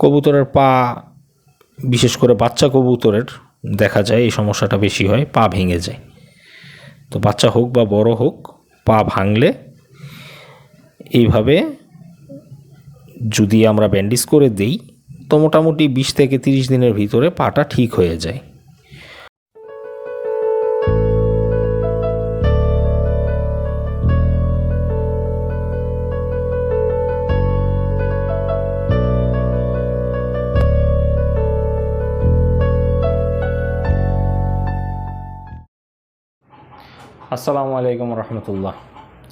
কবুতরের পা, বিশেষ করে বাচ্চা কবুতরের দেখা যায় এই সমস্যাটা বেশি হয়, পা ভেঙে যায়। তো বাচ্চা হোক বা বড় হোক, পা ভাঙলে এইভাবে যদি আমরা ব্যান্ডেজ করে দিই তো মোটামুটি 20 থেকে 30 দিনের ভিতরে পাটা ঠিক হয়ে যায়। আসসালামু আলাইকুম রহমতুল্লাহ।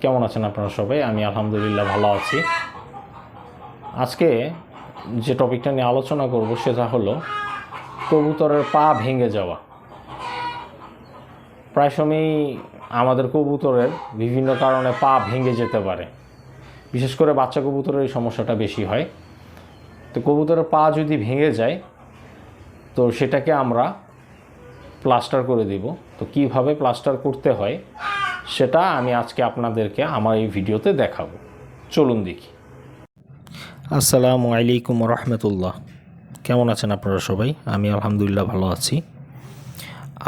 কেমন আছেন আপনারা সবাই? আমি আলহামদুলিল্লাহ ভালো আছি। আজকে যে টপিকটা নিয়ে আলোচনা করব সেটা হলো কবুতরের পা ভেঙে যাওয়া। প্রায় সময়ই আমাদের কবুতরের বিভিন্ন কারণে পা ভেঙে যেতে পারে, বিশেষ করে বাচ্চা কবুতরের এই সমস্যাটা বেশি হয়। তো কবুতরের পা যদি ভেঙে যায় তো সেটাকে আমরা প্লাস্টার করে দিব। তো কিভাবে প্লাস্টার করতে হয় সেটা আমি আজকে আপনাদেরকে আমার এই ভিডিওতে দেখাবো। চলুন দেখি। আসসালামু আলাইকুম রহমতুল্লাহ। কেমন আছেন আপনারা সবাই? আমি আলহামদুলিল্লাহ ভালো আছি।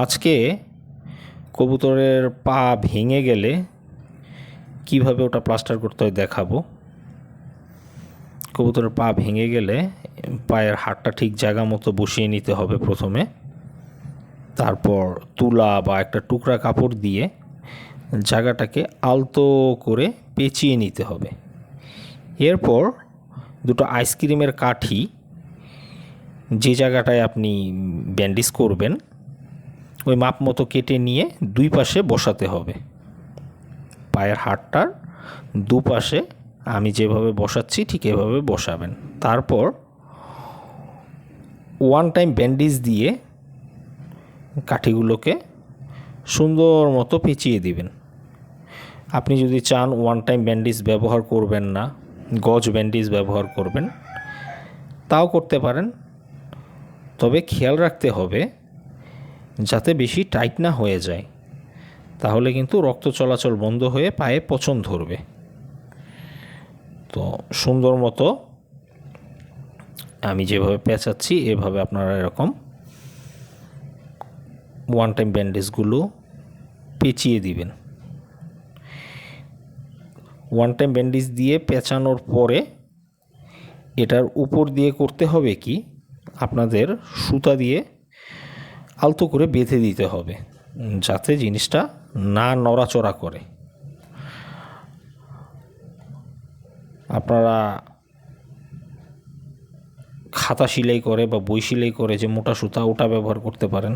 আজকে কবুতরের পা ভেঙে গেলে কিভাবে ওটা প্লাস্টার করতে হয় দেখাবো। কবুতরের পা ভেঙে গেলে পায়ের হাড়টা ঠিক জায়গা মতো বসিয়ে নিতে হবে প্রথমে। তারপর তুলা বা একটা টুকরা কাপড় দিয়ে জায়গাটাকে আলতো করে পেঁচিয়ে নিতে হবে। এরপর দুটো আইসক্রিমের কাঠি যে জায়গাটায় আপনি ব্যান্ডেজ করবেন ওই মাপ মতো কেটে নিয়ে দুই পাশে বসাতে হবে। পায়ের হাড়টার দুপাশে আমি যেভাবে বসাচ্ছি ঠিক এভাবে বসাবেন। তারপর ওয়ান টাইম ব্যান্ডেজ দিয়ে কাঠিগুলোকে সুন্দর মতো পেঁচিয়ে দিবেন। আপনি যদি চান ওয়ান টাইম ব্যান্ডেজ ব্যবহার করবেন না, গজ ব্যান্ডেজ ব্যবহার করবেন, তাও করতে পারেন। তবে খেয়াল রাখতে হবে যাতে বেশি টাইট না হয়ে যায়, তাহলে কিন্তু রক্ত চলাচল বন্ধ হয়ে পায়ে পচন ধরবে। তো সুন্দর মতো আমি যেভাবে পেঁচাচ্ছি এভাবে আপনারা এরকম ওয়ান টাইম ব্যান্ডেজগুলো পেঁচিয়ে দিবেন। ওয়ান টাইম ব্যান্ডেজ দিয়ে পেঁচানোর পরে এটার উপর দিয়ে করতে হবে কি, আপনাদের সুতা দিয়ে আলতো করে বেঁধে দিতে হবে যাতে জিনিসটা না নড়াচড়া করে। আপনারা খাতা সেলাই করে বা বই সেলাই করে যে মোটা সুতা ওটা ব্যবহার করতে পারেন।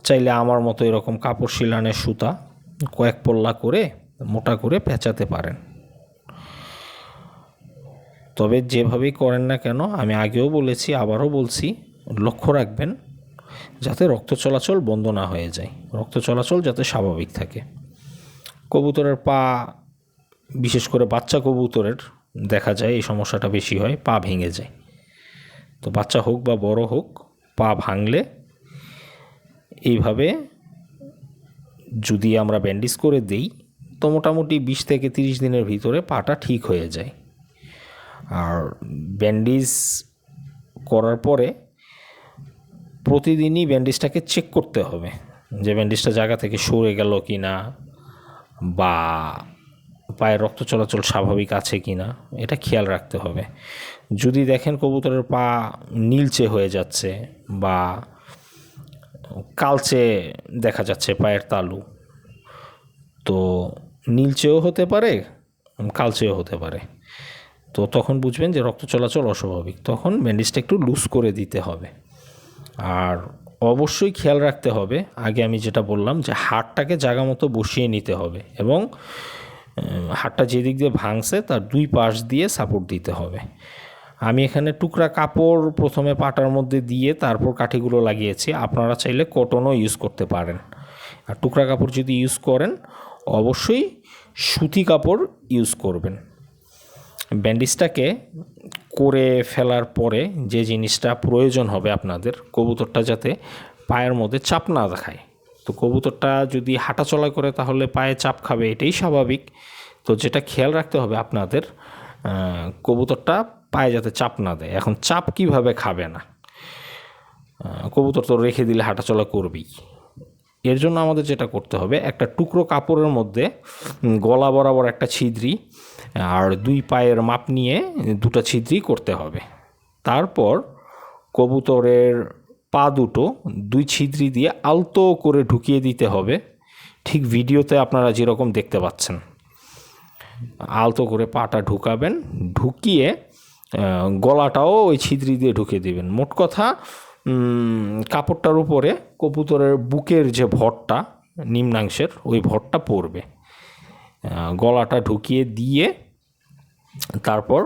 চাইলে আমার মতো এরকম কাপড় সেলানের সুতা কয়েক পল্লা করে মোটা করে পেঁচাতে পারেন। তবে যেভাবেই করেন না কেন, আমি আগেও বলেছি আবারও বলছি, লক্ষ্য রাখবেন যাতে রক্ত চলাচল বন্ধ না হয়ে যায়, রক্ত চলাচল যাতে স্বাভাবিক থাকে। কবুতরের পা, বিশেষ করে বাচ্চা কবুতরের দেখা যায় এই সমস্যাটা বেশি হয়, পা ভেঙে যায়। তো বাচ্চা হোক বা বড় হোক, পা ভাঙলে এইভাবে যদি আমরা ব্যান্ডেজ করে দিই তো মোটামুটি 20 থেকে 30 দিনের ভিতরে পাটা ঠিক হয়ে যায়। আর ব্যান্ডেজ করার পরে প্রতিদিনই ব্যান্ডেজটাকে চেক করতে হবে যে ব্যান্ডেজটা জায়গা থেকে সরে গেল কি না, বা পায়ের রক্ত চলাচল স্বাভাবিক আছে কি না, এটা খেয়াল রাখতে হবে। যদি দেখেন কবুতরের পা নীলচে হয়ে যাচ্ছে বা কালচে দেখা যাচ্ছে পায়ের তালু, তো নীলচেও হতে পারে কালচেও হতে পারে, তো তখন বুঝবেন যে রক্ত চলাচল অস্বাভাবিক, তখন ব্যান্ডেজটা একটু লুজ করে দিতে হবে। আর অবশ্যই খেয়াল রাখতে হবে, আগে আমি যেটা বললাম যে হাড়টাকে জায়গা মতো বসিয়ে নিতে হবে এবং হাড়টা যেদিক দিয়ে ভাঙছে তার দুই পাশ দিয়ে সাপোর্ট দিতে হবে। আমি এখানে টুকরা কাপড় প্রথমে পাটার মধ্যে দিয়ে তারপর কাঠিগুলো লাগিয়েছি। আপনারা চাইলে কটনও ইউজ করতে পারেন। আর টুকরা কাপড় যদি ইউজ করেন অবশ্যই সুতি কাপড় ইউজ করবেন। ব্যান্ডেজটাকে করে ফেলার পরে যে জিনিসটা প্রয়োজন হবে আপনাদের, কবুতরটা যাতে পায়ের মধ্যে চাপ না দেখায়। তো কবুতরটা যদি হাঁটাচলা করে তাহলে পায়ে চাপ খাবে, এটাই স্বাভাবিক। তো যেটা খেয়াল রাখতে হবে আপনাদের, কবুতরটা পায়ে যাতে চাপ না দেয়। এখন চাপ কিভাবে খাবে না, কবুতর তো রেখে দিলে হাঁটাচলা করবেই। এর জন্য আমাদের যেটা করতে হবে, একটা টুকরো কাপড়ের মধ্যে গলা বরাবর একটা ছিদ্রি আর 2 পায়ের মাপ নিয়ে 2টা ছিদ্রি করতে হবে। তারপর কবুতরের পা দুটো 2 ছিদ্রি দিয়ে আলতো করে ঢুকিয়ে দিতে হবে, ঠিক ভিডিওতে আপনারা যেরকম দেখতে পাচ্ছেন। আলতো করে পাটা ঢুকাবেন, ঢুকিয়ে গলাটাও ওই ছিদ্রি দিয়ে ঢুকিয়ে দিবেন। মোট কথা কাপড়টার উপরে কবুতরের বুকের যে ভরটা নিম্নাংশের ওই ভরটা পড়বে। গলাটা ঢুকিয়ে দিয়ে তারপর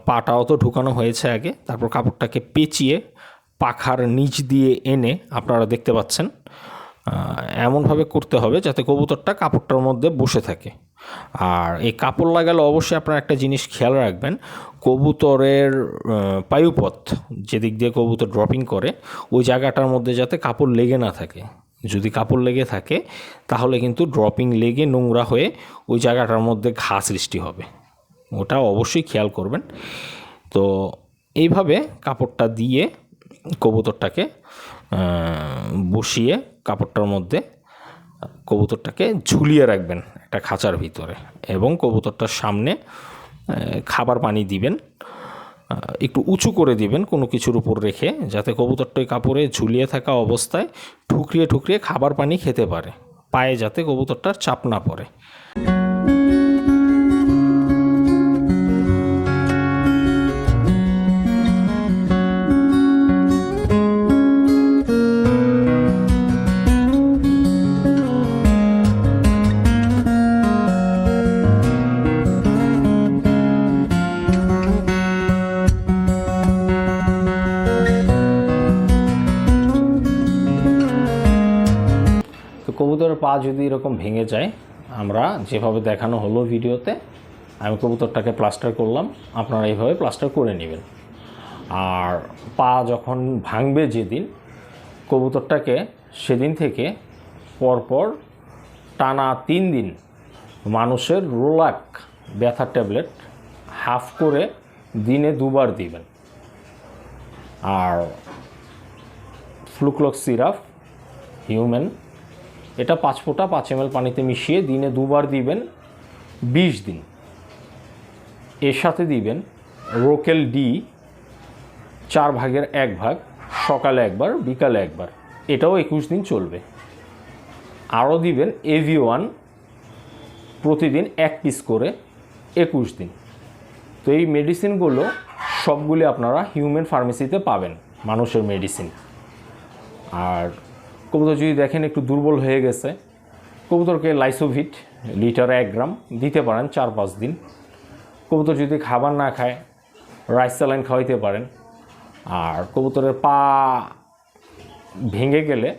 পাটাও তো ঢুকানো হয়েছে আগে, তারপর কাপড়টাকে পেঁচিয়ে পাখার নিচ দিয়ে এনে আপনারা দেখতে পাচ্ছেন এমনভাবে করতে হবে যাতে কবুতরটা কাপড়টার মধ্যে বসে থাকে। আর এই কাপড় লাগালে অবশ্যই আপনারা একটা জিনিস খেয়াল রাখবেন, কবুতরের পায়ুপথ যেদিক দিয়ে কবুতর ড্রপিং করে ওই জায়গাটার মধ্যে যাতে কাপড় লেগে না থাকে। যদি কাপড় লেগে থাকে তাহলে কিন্তু ড্রপিং লেগে নোংরা হয়ে ওই জায়গাটার মধ্যে ঘা সৃষ্টি হবে, ওটা অবশ্যই খেয়াল করবেন। তো এইভাবে কাপড়টা দিয়ে কবুতরটাকে বসিয়ে কাপড়টার মধ্যে কবুতরটাকে ঝুলিয়ে রাখবেন একটা খাঁচার ভিতরে, এবং কবুতরটার সামনে খাবার পানি দিবেন, একটু উঁচু করে দিবেন কোনো কিছুর উপর রেখে, যাতে কবুতরটা ওই কাপড়ে ঝুলিয়ে থাকা অবস্থায় ঠুকরিয়ে ঠুকরিয়ে খাবার পানি খেতে পারে, পায়ে যাতে কবুতরটার চাপ না পড়ে। কবুতরের পা যদি এরকম ভেঙে যায়, আমরা যেভাবে দেখানো হলো ভিডিওতে, আমি কবুতরটাকে প্লাস্টার করলাম, আপনারা এইভাবে প্লাস্টার করে নেবেন। আর পা যখন ভাঙবে যেদিন, কবুতরটাকে সেদিন থেকে পরপর টানা 3 দিন মানুষের রোলাক ব্যথার ট্যাবলেট হাফ করে দিনে 2 বার দিবেন। আর ফ্লুক্লক্স সিরাপ হিউম্যান, এটা 5 ফোঁটা 5 ml পানিতে মিশিয়ে দিনে 2 বার দিবেন 20 দিন। এর সাথে দিবেন রোকেল ডি 4 ভাগের 1 ভাগ, সকালে একবার বিকালে একবার, এটাও 21 দিন চলবে। আরও দিবেন AV1 প্রতিদিন 1 পিস করে 21 দিন। তো এই মেডিসিনগুলো সবগুলি আপনারা হিউম্যান ফার্মেসিতে পাবেন, মানুষের মেডিসিন। আর কবুতর যদি দেখেন একটু দুর্বল হয়ে গেছে, কবুতরকে লাইসোভিট লিটারে 1 গ্রাম দিতে পারেন 4-5 দিন। কবুতর যদি খাবার না খায়, রাইস স্যালাইন খাওয়াইতে পারেন। আর কবুতরের পা ভেঙে গেলে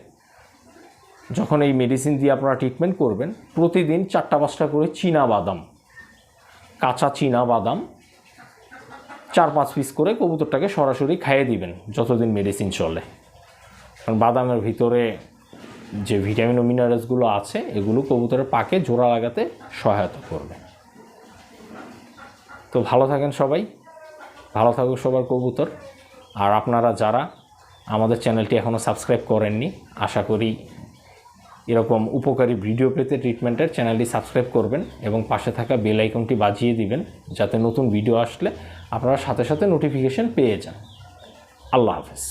যখন এই মেডিসিন দিয়ে আপনারা ট্রিটমেন্ট করবেন, প্রতিদিন 4টা-5টা করে চীনা বাদাম, কাঁচা চীনা বাদাম 4-5 পিস করে কবুতরটাকে সরাসরি খাইয়ে দিবেন যতদিন মেডিসিন চলে। কারণ বাদামের ভিতরে যে ভিটামিন ও মিনারেলসগুলো আছে, এগুলো কবুতরের পাকে জোড়া লাগাতে সহায়তা করবে। তো ভালো থাকেন সবাই, ভালো থাকুক সবার কবুতর। আর আপনারা যারা আমাদের চ্যানেলটি এখনও সাবস্ক্রাইব করেননি, আশা করি এরকম উপকারী ভিডিও পেতে ট্রিটমেন্টের চ্যানেলটি সাবস্ক্রাইব করবেন এবং পাশে থাকা বেল আইকনটি বাজিয়ে দিবেন, যাতে নতুন ভিডিও আসলে আপনারা সাথে সাথে নোটিফিকেশন পেয়ে যান। আল্লাহ হাফেজ।